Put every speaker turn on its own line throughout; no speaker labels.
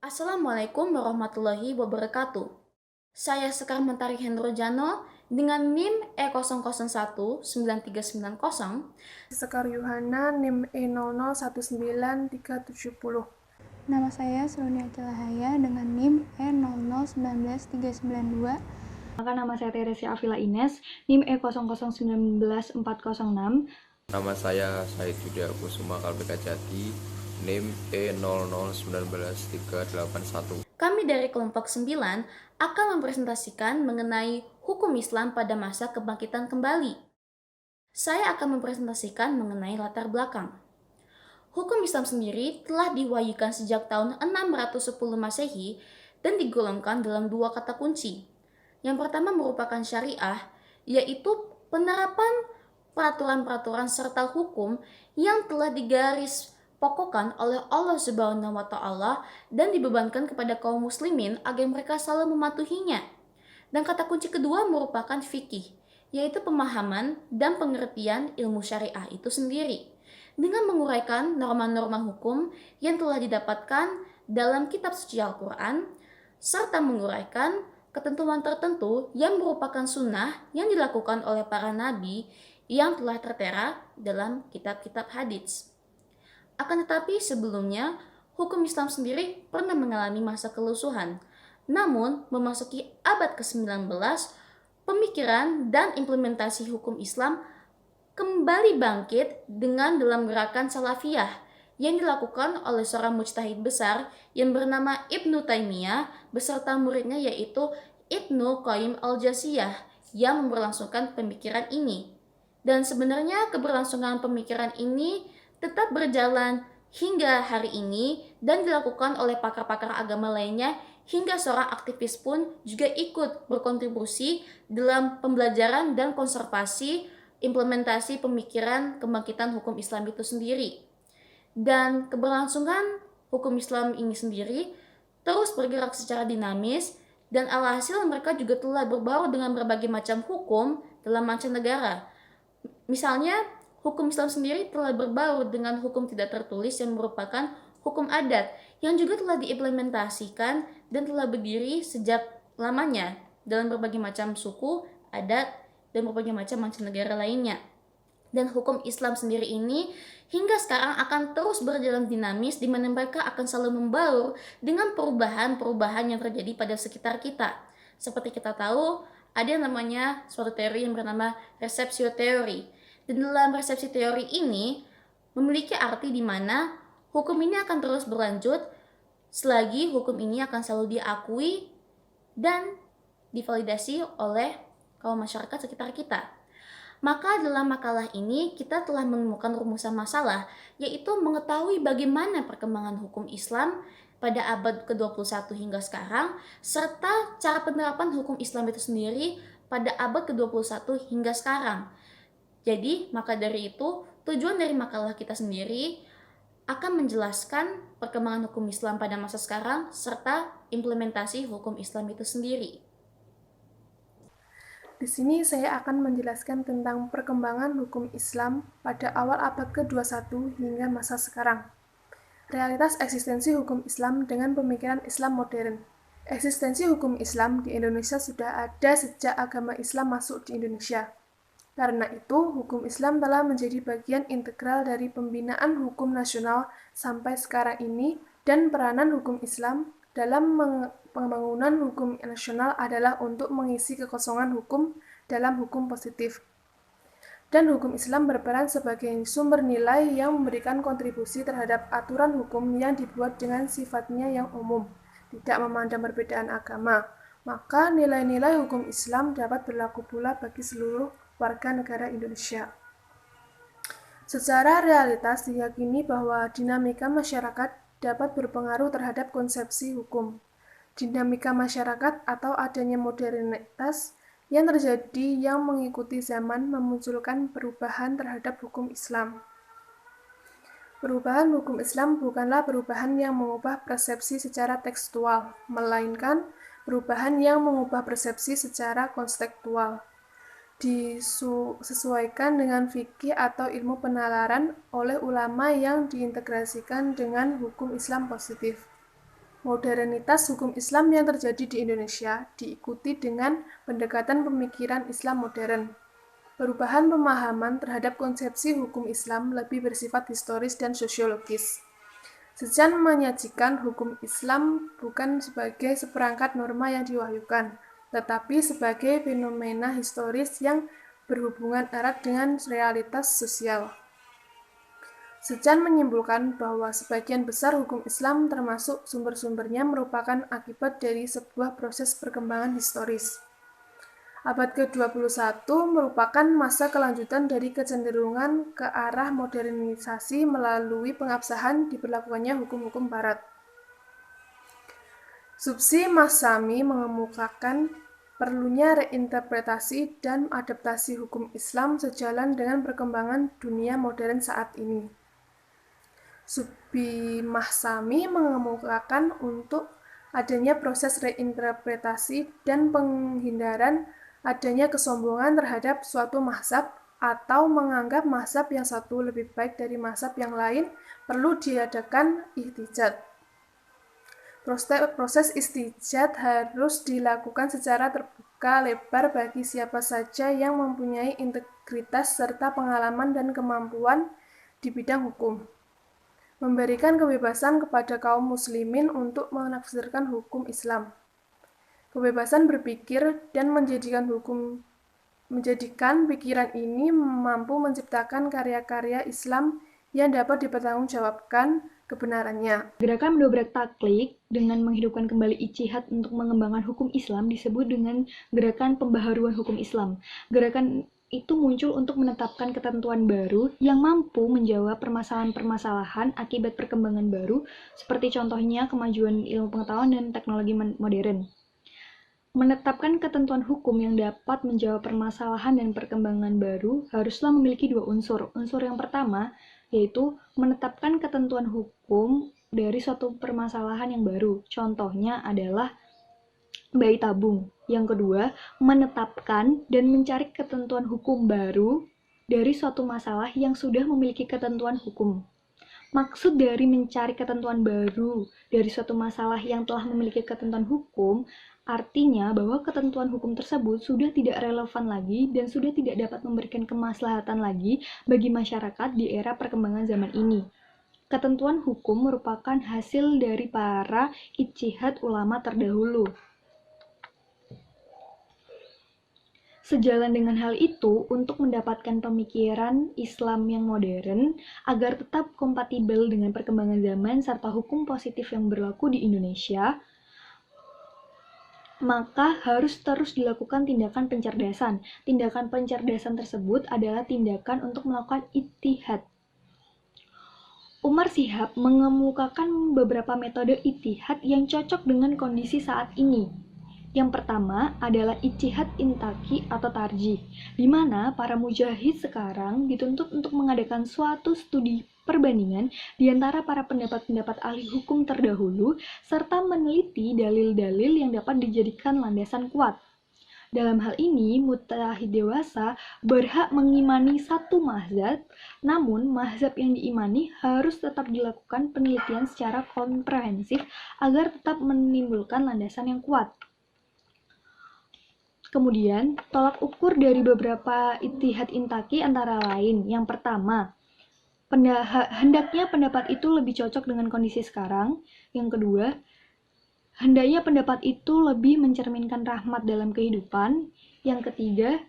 Assalamualaikum warahmatullahi wabarakatuh. Saya Sekar Mentari Hendrojano dengan NIM E00193990.
Sekar Yuhana, NIM E00193770.
Nama saya Seruni Acilahaya dengan NIM E00193992.
Maka nama saya Teresia Avila Ines, NIM E00191406.
Nama saya Said Yudha Kusuma Kalbeka Jati, NIM E00191381.
Kami dari kelompok 9 akan mempresentasikan mengenai hukum Islam pada masa kebangkitan kembali. Saya akan mempresentasikan mengenai latar belakang. Hukum Islam sendiri telah diwahyukan sejak tahun 610 Masehi dan digolongkan dalam dua kata kunci. Yang pertama merupakan syariah, yaitu penerapan peraturan-peraturan serta hukum yang telah digaris pokokkan oleh Allah Subhanahu wa Ta'ala dan dibebankan kepada kaum muslimin agar mereka selalu mematuhinya. Dan kata kunci kedua merupakan fikih, yaitu pemahaman dan pengertian ilmu syariah itu sendiri, dengan menguraikan norma-norma hukum yang telah didapatkan dalam kitab suci Al-Quran, serta menguraikan ketentuan tertentu yang merupakan sunnah yang dilakukan oleh para nabi yang telah tertera dalam kitab-kitab hadits. Akan tetapi sebelumnya, hukum Islam sendiri pernah mengalami masa kelusuhan. Namun, memasuki abad ke-19, pemikiran dan implementasi hukum Islam kembali bangkit dengan dalam gerakan Salafiyah yang dilakukan oleh seorang mujtahid besar yang bernama Ibnu Taimiyah beserta muridnya yaitu Ibnu Qayyim al-Jauziyah yang memberlangsungkan pemikiran ini. Dan sebenarnya keberlangsungan pemikiran ini tetap berjalan hingga hari ini dan dilakukan oleh pakar-pakar agama lainnya, hingga seorang aktivis pun juga ikut berkontribusi dalam pembelajaran dan konservasi implementasi pemikiran kebangkitan hukum Islam itu sendiri. Dan keberlangsungan hukum Islam ini sendiri terus bergerak secara dinamis, dan alhasil mereka juga telah berbaur dengan berbagai macam hukum dalam mancanegara. Misalnya, hukum Islam sendiri telah berbaur dengan hukum tidak tertulis yang merupakan hukum adat yang juga telah diimplementasikan dan telah berdiri sejak lamanya dalam berbagai macam suku, adat, dan berbagai macam mancanegara lainnya. Dan hukum Islam sendiri ini hingga sekarang akan terus berjalan dinamis, di mana mereka akan selalu membaur dengan perubahan-perubahan yang terjadi pada sekitar kita. Seperti kita tahu, ada yang namanya suatu teori yang bernama resepsio teori. Dan dalam resepsi teori ini memiliki arti di mana hukum ini akan terus berlanjut selagi hukum ini akan selalu diakui dan divalidasi oleh kaum masyarakat sekitar kita. Maka dalam makalah ini kita telah menemukan rumusan masalah, yaitu mengetahui bagaimana perkembangan hukum Islam pada abad ke-21 hingga sekarang, serta cara penerapan hukum Islam itu sendiri pada abad ke-21 hingga sekarang. Jadi, maka dari itu, tujuan dari makalah kita sendiri akan menjelaskan perkembangan hukum Islam pada masa sekarang serta implementasi hukum Islam itu sendiri.
Di sini saya akan menjelaskan tentang perkembangan hukum Islam pada awal abad ke-21 hingga masa sekarang. Realitas eksistensi hukum Islam dengan pemikiran Islam modern. Eksistensi hukum Islam di Indonesia sudah ada sejak agama Islam masuk di Indonesia. Karena itu, hukum Islam telah menjadi bagian integral dari pembinaan hukum nasional sampai sekarang ini, dan peranan hukum Islam dalam pembangunan hukum nasional adalah untuk mengisi kekosongan hukum dalam hukum positif. Dan hukum Islam berperan sebagai sumber nilai yang memberikan kontribusi terhadap aturan hukum yang dibuat dengan sifatnya yang umum, tidak memandang perbedaan agama. Maka nilai-nilai hukum Islam dapat berlaku pula bagi seluruh warga negara Indonesia. Secara realitas diyakini bahwa dinamika masyarakat dapat berpengaruh terhadap konsepsi hukum. Dinamika masyarakat atau adanya modernitas yang terjadi yang mengikuti zaman memunculkan perubahan terhadap hukum Islam. Perubahan hukum Islam bukanlah perubahan yang mengubah persepsi secara tekstual, melainkan perubahan yang mengubah persepsi secara konseptual. Disesuaikan dengan fikih atau ilmu penalaran oleh ulama yang diintegrasikan dengan hukum Islam positif. Modernitas hukum Islam yang terjadi di Indonesia diikuti dengan pendekatan pemikiran Islam modern. Perubahan pemahaman terhadap konsepsi hukum Islam lebih bersifat historis dan sosiologis. Sejan menyajikan hukum Islam bukan sebagai seperangkat norma yang diwahyukan, tetapi sebagai fenomena historis yang berhubungan erat dengan realitas sosial. Sejan menyimpulkan bahwa sebagian besar hukum Islam termasuk sumber-sumbernya merupakan akibat dari sebuah proses perkembangan historis. Abad ke-21 merupakan masa kelanjutan dari kecenderungan ke arah modernisasi melalui pengabsahan diberlakukannya hukum-hukum Barat. Subsi Masami mengemukakan perlunya reinterpretasi dan adaptasi hukum Islam sejalan dengan perkembangan dunia modern saat ini. Subsi Masami mengemukakan untuk adanya proses reinterpretasi dan penghindaran adanya kesombongan terhadap suatu mazhab atau menganggap mazhab yang satu lebih baik dari mazhab yang lain perlu diadakan ihtijat. Proses istijad harus dilakukan secara terbuka lebar bagi siapa saja yang mempunyai integritas serta pengalaman dan kemampuan di bidang hukum. Memberikan kebebasan kepada kaum muslimin untuk menafsirkan hukum Islam. Kebebasan berpikir dan menjadikan pikiran ini mampu menciptakan karya-karya Islam yang dapat dipertanggungjawabkan kebenarannya.
Gerakan mendobrak taklid dengan menghidupkan kembali ijtihad untuk mengembangkan hukum Islam disebut dengan gerakan pembaharuan hukum Islam. Gerakan itu muncul untuk menetapkan ketentuan baru yang mampu menjawab permasalahan-permasalahan akibat perkembangan baru, seperti contohnya kemajuan ilmu pengetahuan dan teknologi modern. Menetapkan ketentuan hukum yang dapat menjawab permasalahan dan perkembangan baru haruslah memiliki dua unsur. Unsur yang pertama yaitu menetapkan ketentuan hukum dari suatu permasalahan yang baru. Contohnya adalah bayi tabung. Yang kedua, menetapkan dan mencari ketentuan hukum baru dari suatu masalah yang sudah memiliki ketentuan hukum. Maksud dari mencari ketentuan baru dari suatu masalah yang telah memiliki ketentuan hukum artinya bahwa ketentuan hukum tersebut sudah tidak relevan lagi dan sudah tidak dapat memberikan kemaslahatan lagi bagi masyarakat di era perkembangan zaman ini. Ketentuan hukum merupakan hasil dari para ijtihad ulama terdahulu. Sejalan dengan hal itu, untuk mendapatkan pemikiran Islam yang modern agar tetap kompatibel dengan perkembangan zaman serta hukum positif yang berlaku di Indonesia, maka harus terus dilakukan tindakan pencerdasan. Tindakan pencerdasan tersebut adalah tindakan untuk melakukan ijtihad. Umar Shihab mengemukakan beberapa metode ijtihad yang cocok dengan kondisi saat ini. Yang pertama adalah ijtihad intaki atau tarjih, di mana para mujahid sekarang dituntut untuk mengadakan suatu studi perbandingan di antara para pendapat-pendapat ahli hukum terdahulu, serta meneliti dalil-dalil yang dapat dijadikan landasan kuat. Dalam hal ini, mujtahid dewasa berhak mengimani satu mazhab, namun mazhab yang diimani harus tetap dilakukan penelitian secara komprehensif agar tetap menimbulkan landasan yang kuat. Kemudian, tolak ukur dari beberapa ijtihad intaki antara lain. Yang pertama, hendaknya pendapat itu lebih cocok dengan kondisi sekarang. Yang kedua, hendaknya pendapat itu lebih mencerminkan rahmat dalam kehidupan. Yang ketiga,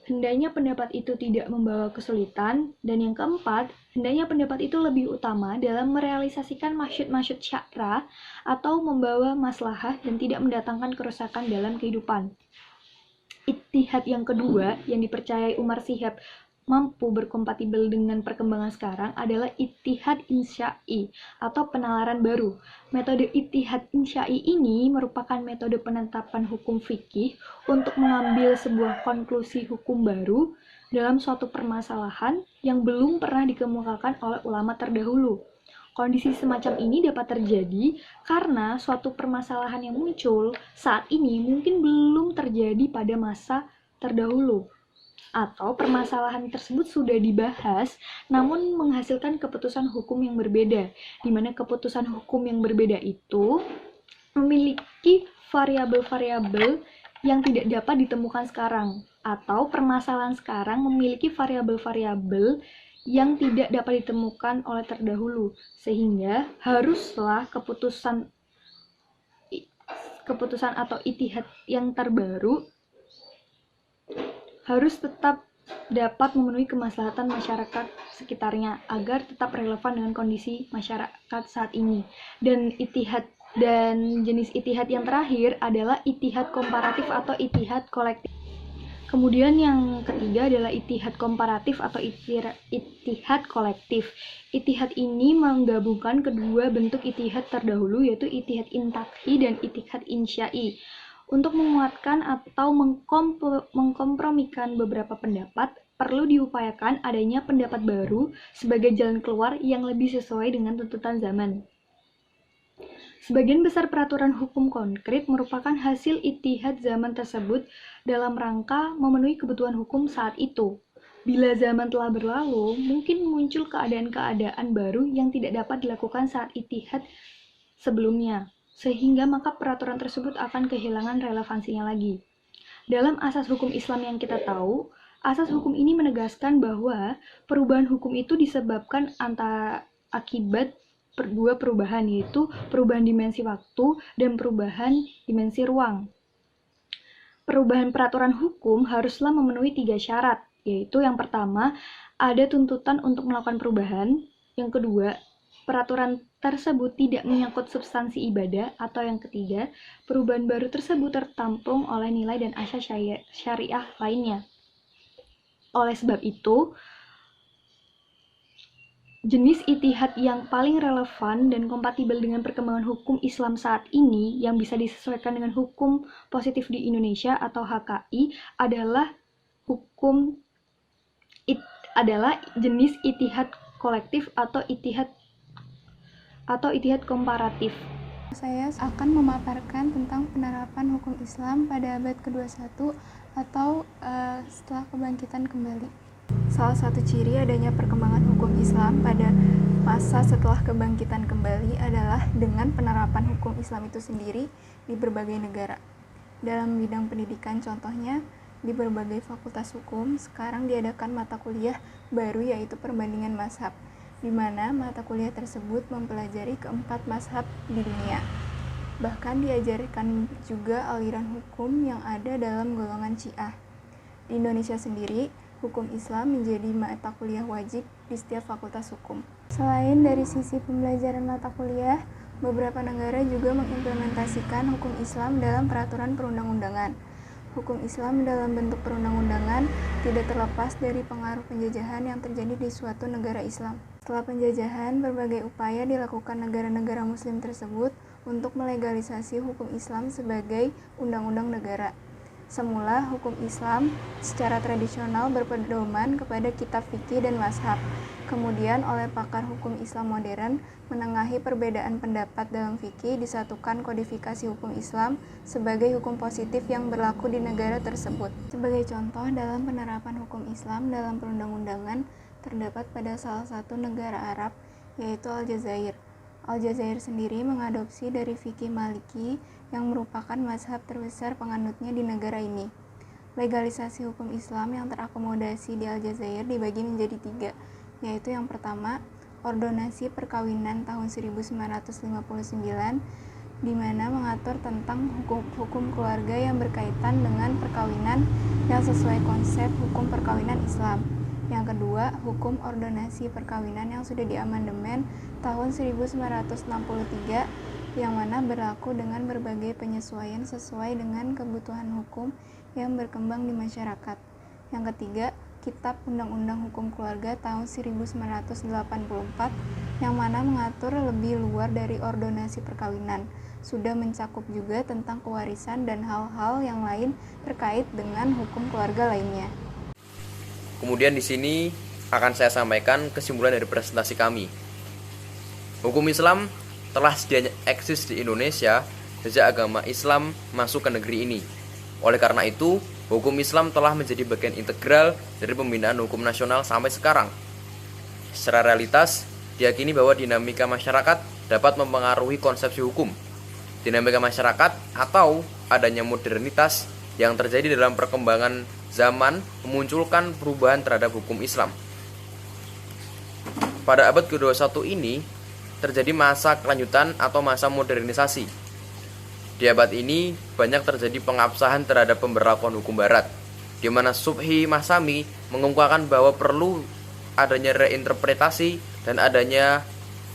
hendaknya pendapat itu tidak membawa kesulitan. Dan yang keempat, hendaknya pendapat itu lebih utama dalam merealisasikan maksud-maksud syar'a atau membawa maslahah dan tidak mendatangkan kerusakan dalam kehidupan. Ijtihad yang kedua yang dipercayai Umar Shihab mampu berkompatibel dengan perkembangan sekarang adalah ijtihad insya'i atau penalaran baru. Metode ijtihad insya'i ini merupakan metode penetapan hukum fikih untuk mengambil sebuah konklusi hukum baru dalam suatu permasalahan yang belum pernah dikemukakan oleh ulama terdahulu. Kondisi semacam ini dapat terjadi karena suatu permasalahan yang muncul saat ini mungkin belum terjadi pada masa terdahulu, atau permasalahan tersebut sudah dibahas namun menghasilkan keputusan hukum yang berbeda, di mana keputusan hukum yang berbeda itu memiliki variabel-variabel yang tidak dapat ditemukan sekarang, atau permasalahan sekarang memiliki variabel-variabel yang tidak dapat ditemukan oleh terdahulu, sehingga haruslah keputusan atau ijtihad yang terbaru harus tetap dapat memenuhi kemaslahatan masyarakat sekitarnya agar tetap relevan dengan kondisi masyarakat saat ini. Dan jenis ijtihad yang terakhir adalah ijtihad komparatif atau ijtihad kolektif. Kemudian yang ketiga adalah ijtihad komparatif atau ijtihad kolektif. Ijtihad ini menggabungkan kedua bentuk ijtihad terdahulu, yaitu ijtihad intakhi dan ijtihad insya'i, untuk menguatkan atau mengkompromikan beberapa pendapat. Perlu diupayakan adanya pendapat baru sebagai jalan keluar yang lebih sesuai dengan tuntutan zaman. Sebagian besar peraturan hukum konkret merupakan hasil ijtihad zaman tersebut dalam rangka memenuhi kebutuhan hukum saat itu. Bila zaman telah berlalu, mungkin muncul keadaan-keadaan baru yang tidak dapat dilakukan saat ijtihad sebelumnya, sehingga maka peraturan tersebut akan kehilangan relevansinya lagi. Dalam asas hukum Islam yang kita tahu, asas hukum ini menegaskan bahwa perubahan hukum itu disebabkan akibat dua perubahan, yaitu perubahan dimensi waktu dan perubahan dimensi ruang. Perubahan peraturan hukum haruslah memenuhi 3 syarat, yaitu yang pertama, ada tuntutan untuk melakukan perubahan. Yang kedua, peraturan tersebut tidak menyangkut substansi ibadah. Atau yang ketiga, perubahan baru tersebut tertampung oleh nilai dan asas syariah lainnya. Oleh sebab itu, jenis ijtihad yang paling relevan dan kompatibel dengan perkembangan hukum Islam saat ini yang bisa disesuaikan dengan hukum positif di Indonesia atau HKI adalah jenis ijtihad kolektif atau ijtihad komparatif.
Saya akan memaparkan tentang penerapan hukum Islam pada abad ke-21 atau setelah kebangkitan kembali. Salah satu ciri adanya perkembangan hukum Islam pada masa setelah kebangkitan kembali adalah dengan penerapan hukum Islam itu sendiri di berbagai negara. Dalam bidang pendidikan contohnya, di berbagai fakultas hukum sekarang diadakan mata kuliah baru, yaitu perbandingan mazhab, di mana mata kuliah tersebut mempelajari keempat mazhab di dunia. Bahkan diajarkan juga aliran hukum yang ada dalam golongan Syiah. Di Indonesia sendiri, hukum Islam menjadi mata kuliah wajib di setiap fakultas hukum. Selain dari sisi pembelajaran mata kuliah, beberapa negara juga mengimplementasikan hukum Islam dalam peraturan perundang-undangan. Hukum Islam dalam bentuk perundang-undangan tidak terlepas dari pengaruh penjajahan yang terjadi di suatu negara Islam. Setelah penjajahan, berbagai upaya dilakukan negara-negara Muslim tersebut untuk melegalisasi hukum Islam sebagai undang-undang negara. Semula, hukum Islam secara tradisional berpedoman kepada kitab fikih dan mazhab. Kemudian, oleh pakar hukum Islam modern, menengahi perbedaan pendapat dalam fikih, disatukan kodifikasi hukum Islam sebagai hukum positif yang berlaku di negara tersebut. Sebagai contoh, dalam penerapan hukum Islam dalam perundang-undangan, terdapat pada salah satu negara Arab, yaitu Aljazair. Aljazair sendiri mengadopsi dari fikih Maliki yang merupakan mazhab terbesar penganutnya di negara ini. Legalisasi hukum Islam yang terakomodasi di Aljazair dibagi menjadi 3, yaitu yang pertama, Ordonasi Perkawinan tahun 1959, di mana mengatur tentang hukum keluarga yang berkaitan dengan perkawinan yang sesuai konsep hukum perkawinan Islam. Yang kedua, hukum ordonasi perkawinan yang sudah diamandemen tahun 1963, yang mana berlaku dengan berbagai penyesuaian sesuai dengan kebutuhan hukum yang berkembang di masyarakat. Yang ketiga, Kitab Undang-Undang Hukum Keluarga tahun 1984, yang mana mengatur lebih luar dari ordonasi perkawinan, sudah mencakup juga tentang kewarisan dan hal-hal yang lain terkait dengan hukum keluarga lainnya.
Kemudian di sini akan saya sampaikan kesimpulan dari presentasi kami. Hukum Islam telah sedianya eksis di Indonesia sejak agama Islam masuk ke negeri ini. Oleh karena itu, hukum Islam telah menjadi bagian integral dari pembinaan hukum nasional sampai sekarang. Secara realitas, diyakini bahwa dinamika masyarakat dapat mempengaruhi konsepsi hukum. dinamika masyarakat, atau adanya modernitas yang terjadi dalam perkembangan zaman memunculkan perubahan terhadap hukum Islam. Pada abad ke-21 ini terjadi masa kelanjutan atau masa modernisasi. Di abad ini banyak terjadi pengabsahan terhadap pemberlakuan hukum barat, di mana Subhi Masami mengemukakan bahwa perlu adanya reinterpretasi dan adanya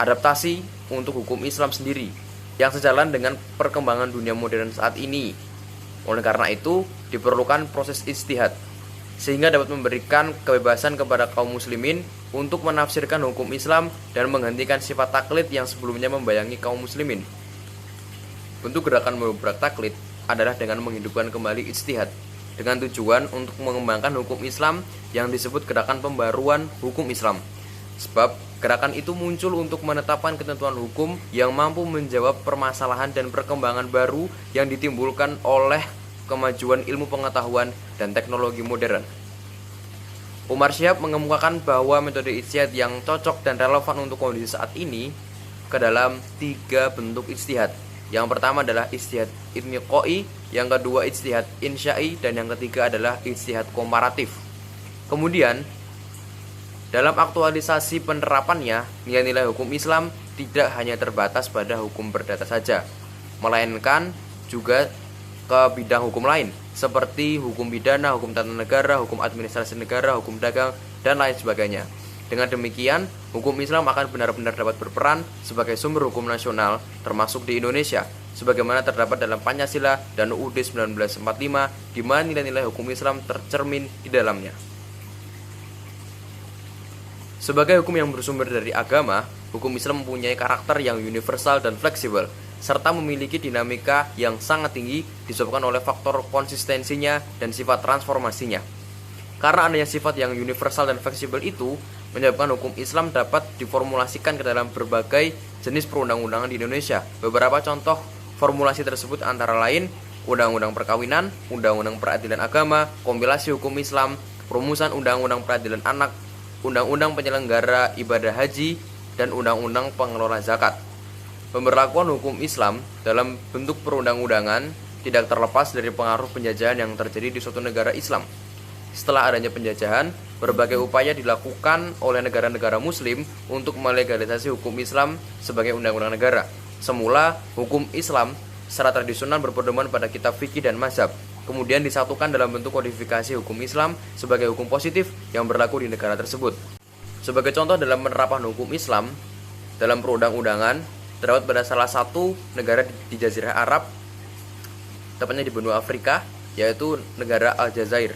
adaptasi untuk hukum Islam sendiri yang sejalan dengan perkembangan dunia modern saat ini. Oleh karena itu, diperlukan proses ijtihad sehingga dapat memberikan kebebasan kepada kaum muslimin untuk menafsirkan hukum Islam dan menghentikan sifat taklid yang sebelumnya membayangi kaum muslimin. Bentuk gerakan mendobrak taklid adalah dengan menghidupkan kembali ijtihad dengan tujuan untuk mengembangkan hukum Islam yang disebut gerakan pembaruan hukum Islam. Sebab gerakan itu muncul untuk menetapkan ketentuan hukum yang mampu menjawab permasalahan dan perkembangan baru yang ditimbulkan oleh kemajuan ilmu pengetahuan dan teknologi modern. Umar Syihab mengemukakan bahwa metode ijtihad yang cocok dan relevan untuk kondisi saat ini ke dalam 3 bentuk ijtihad. Yang pertama adalah ijtihad inqai, yang kedua ijtihad insya'i, dan yang ketiga adalah ijtihad komparatif. Kemudian, dalam aktualisasi penerapannya, nilai-nilai hukum Islam tidak hanya terbatas pada hukum perdata saja, melainkan juga ke bidang hukum lain, seperti hukum pidana, hukum tata negara, hukum administrasi negara, hukum dagang, dan lain sebagainya. Dengan demikian, hukum Islam akan benar-benar dapat berperan sebagai sumber hukum nasional, termasuk di Indonesia, sebagaimana terdapat dalam Pancasila dan UUD 1945, di mana nilai-nilai hukum Islam tercermin di dalamnya. Sebagai hukum yang bersumber dari agama, hukum Islam mempunyai karakter yang universal dan fleksibel, serta memiliki dinamika yang sangat tinggi disebabkan oleh faktor konsistensinya dan sifat transformasinya. Karena adanya sifat yang universal dan fleksibel itu, menyebabkan hukum Islam dapat diformulasikan ke dalam berbagai jenis perundang-undangan di Indonesia. Beberapa contoh formulasi tersebut antara lain Undang-Undang Perkawinan, Undang-Undang Peradilan Agama, Kompilasi Hukum Islam, Perumusan Undang-Undang Peradilan Anak, Undang-Undang Penyelenggara Ibadah Haji, dan Undang-Undang Pengelola Zakat. Pemberlakuan hukum Islam dalam bentuk perundang-undangan tidak terlepas dari pengaruh penjajahan yang terjadi di suatu negara Islam. Setelah adanya penjajahan, berbagai upaya dilakukan oleh negara-negara muslim untuk melegalisasi hukum Islam sebagai undang-undang negara. Semula, hukum Islam secara tradisional berpedoman pada kitab fikih dan mazhab, kemudian disatukan dalam bentuk kodifikasi hukum Islam sebagai hukum positif yang berlaku di negara tersebut. Sebagai contoh dalam penerapan hukum Islam dalam perundang-undangan, terdapat pada salah satu negara di Jazirah Arab, tepatnya di benua Afrika, yaitu negara Aljazair.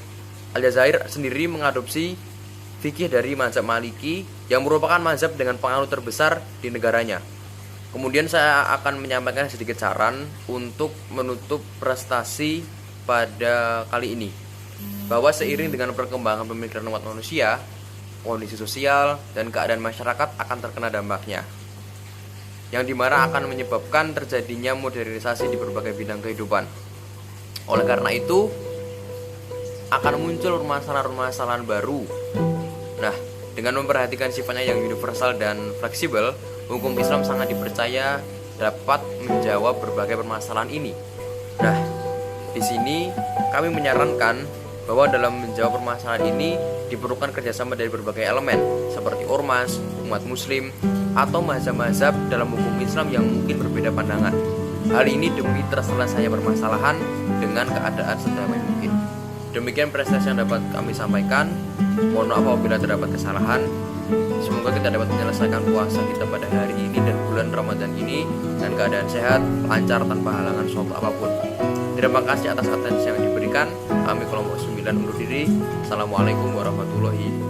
Aljazair sendiri mengadopsi fikih dari mazhab Maliki yang merupakan mazhab dengan pengaruh terbesar di negaranya. Kemudian saya akan menyampaikan sedikit saran untuk menutup prestasi pada kali ini, bahwa seiring dengan perkembangan pemikiran umat manusia, kondisi sosial dan keadaan masyarakat akan terkena dampaknya, yang dimana akan menyebabkan terjadinya modernisasi di berbagai bidang kehidupan. Oleh karena itu, akan muncul permasalahan-permasalahan baru. Nah, dengan memperhatikan sifatnya yang universal dan fleksibel, hukum Islam sangat dipercaya dapat menjawab berbagai permasalahan ini. Nah, di sini kami menyarankan bahwa dalam menjawab permasalahan ini diperlukan kerjasama dari berbagai elemen seperti ormas, umat muslim, atau mazhab-mazhab dalam hukum Islam yang mungkin berbeda pandangan. Hal ini demi terselesainya permasalahan dengan keadaan sedamai mungkin. Demikian prestasi yang dapat kami sampaikan. Mohon maaf apabila terdapat kesalahan. Semoga kita dapat menyelesaikan puasa kita pada hari ini dan bulan Ramadan ini dan keadaan sehat, lancar tanpa halangan suatu apapun. Terima kasih atas atensi yang diberikan. Kami kelompok 9 undur diri. Assalamualaikum warahmatullahi wabarakatuh.